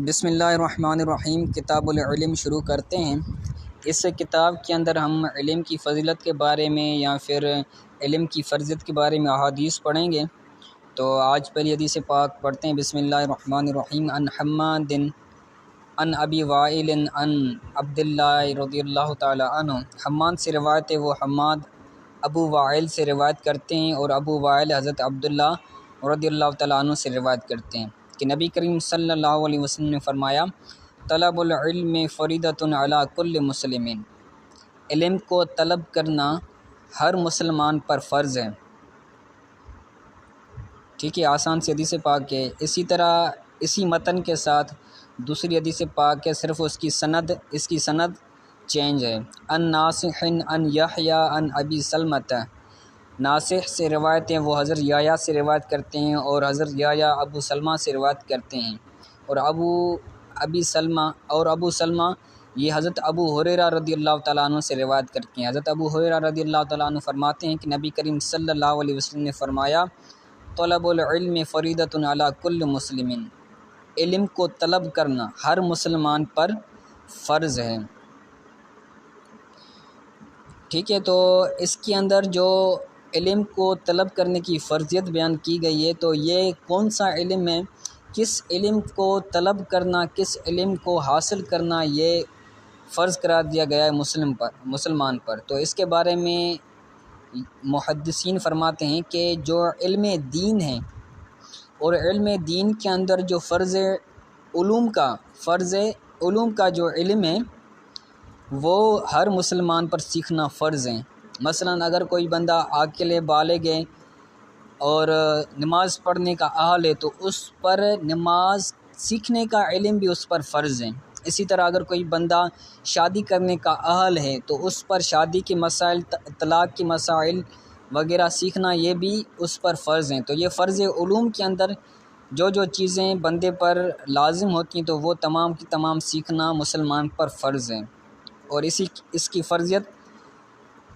بسم اللہ الرحمن الرحیم۔ کتاب العلم شروع کرتے ہیں۔ اس کتاب کے اندر ہم علم کی فضیلت کے بارے میں یا پھر علم کی فرضیت کے بارے میں احادیث پڑھیں گے۔ تو آج پہلی حدیث پاک پڑھتے ہیں۔ بسم اللہ الرحمن الرحیم۔ عن حماد عن ابی وائل عن عبداللہ رضی اللہ تعالی عنہ۔ حماد سے روایت ہے، وہ حماد ابو وائل سے روایت کرتے ہیں، اور ابو وائل حضرت عبداللہ رضی اللہ تعالیٰ عنہ سے روایت کرتے ہیں کہ نبی کریم صلی اللہ علیہ وسلم نے فرمایا، طلب العلم فریضۃ علی کل مسلم۔ علم کو طلب کرنا ہر مسلمان پر فرض ہے۔ ٹھیک ہے، آسان سی حدیث پاک ہے۔ اسی طرح اسی متن کے ساتھ دوسری حدیث پاک ہے، صرف اس کی سند چینج ہے۔ ان ناصح ان یحییٰ ان ابی سلمۃ۔ ناصح سے روایت ہیں، وہ حضرت یحییٰ سے روایت کرتے ہیں، اور حضرت یحییٰ ابو سلمہ سے روایت کرتے ہیں، اور ابو سلمہ یہ حضرت ابو ہریرہ رضی اللہ تعالیٰ عنہ سے روایت کرتے ہیں۔ حضرت ابو ہریرہ رضی اللہ تعالیٰ عنہ فرماتے ہیں کہ نبی کریم صلی اللہ علیہ وسلم نے فرمایا، طلب العلم فریضۃ علی کل مسلم۔ علم کو طلب کرنا ہر مسلمان پر فرض ہے۔ ٹھیک ہے، تو اس کے اندر جو علم کو طلب کرنے کی فرضیت بیان کی گئی ہے، تو یہ کون سا علم ہے، کس علم کو طلب کرنا، کس علم کو حاصل کرنا یہ فرض قرار دیا گیا ہے مسلمان پر۔ تو اس کے بارے میں محدثین فرماتے ہیں کہ جو علم دین ہے، اور علم دین کے اندر جو فرض علوم کا جو علم ہے وہ ہر مسلمان پر سیکھنا فرض ہے۔ مثلا اگر کوئی بندہ عاقل بالغ ہے اور نماز پڑھنے کا اہل ہے، تو اس پر نماز سیکھنے کا علم بھی اس پر فرض ہے۔ اسی طرح اگر کوئی بندہ شادی کرنے کا اہل ہے، تو اس پر شادی کے مسائل، طلاق کے مسائل وغیرہ سیکھنا یہ بھی اس پر فرض ہیں۔ تو یہ فرض علوم کے اندر جو چیزیں بندے پر لازم ہوتی ہیں، تو وہ تمام کی تمام سیکھنا مسلمان پر فرض ہے، اور اس کی فرضیت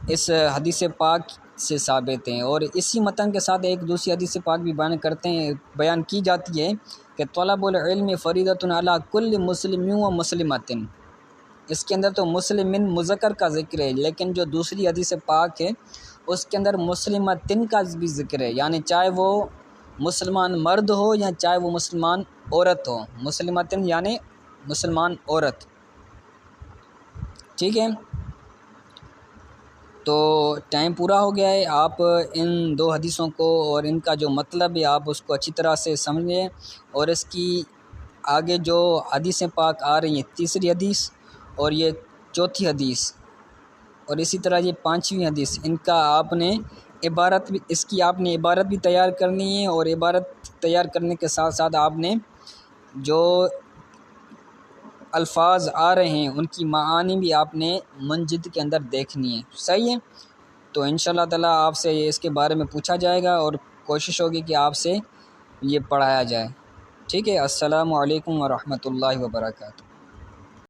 اس حدیث پاک سے ثابت ہیں۔ اور اسی متن کے ساتھ ایک دوسری حدیث پاک بھی بیان کی جاتی ہے کہ طلب العلم فریضۃ علی کل مسلم و مسلمۃ۔ اس کے اندر تو مسلمن مذکر کا ذکر ہے، لیکن جو دوسری حدیث پاک ہے اس کے اندر مسلمتن کا بھی ذکر ہے، یعنی چاہے وہ مسلمان مرد ہو یا چاہے وہ مسلمان عورت ہو، مسلمتن یعنی مسلمان عورت۔ ٹھیک ہے، تو ٹائم پورا ہو گیا ہے۔ آپ ان دو حدیثوں کو اور ان کا جو مطلب ہے آپ اس کو اچھی طرح سے سمجھیں، اور اس کی آگے جو حدیثیں پاک آ رہی ہیں، تیسری حدیث اور یہ چوتھی حدیث، اور اسی طرح یہ پانچویں حدیث، ان کا آپ نے عبارت بھی تیار کرنی ہے، اور عبارت تیار کرنے کے ساتھ ساتھ آپ نے جو الفاظ آ رہے ہیں ان کی معانی بھی آپ نے منجد کے اندر دیکھنی ہے۔ صحیح ہے، تو انشاءاللہ تعالیٰ آپ سے اس کے بارے میں پوچھا جائے گا، اور کوشش ہوگی کہ آپ سے یہ پڑھایا جائے۔ ٹھیک ہے، السلام علیکم ورحمۃ اللہ وبرکاتہ۔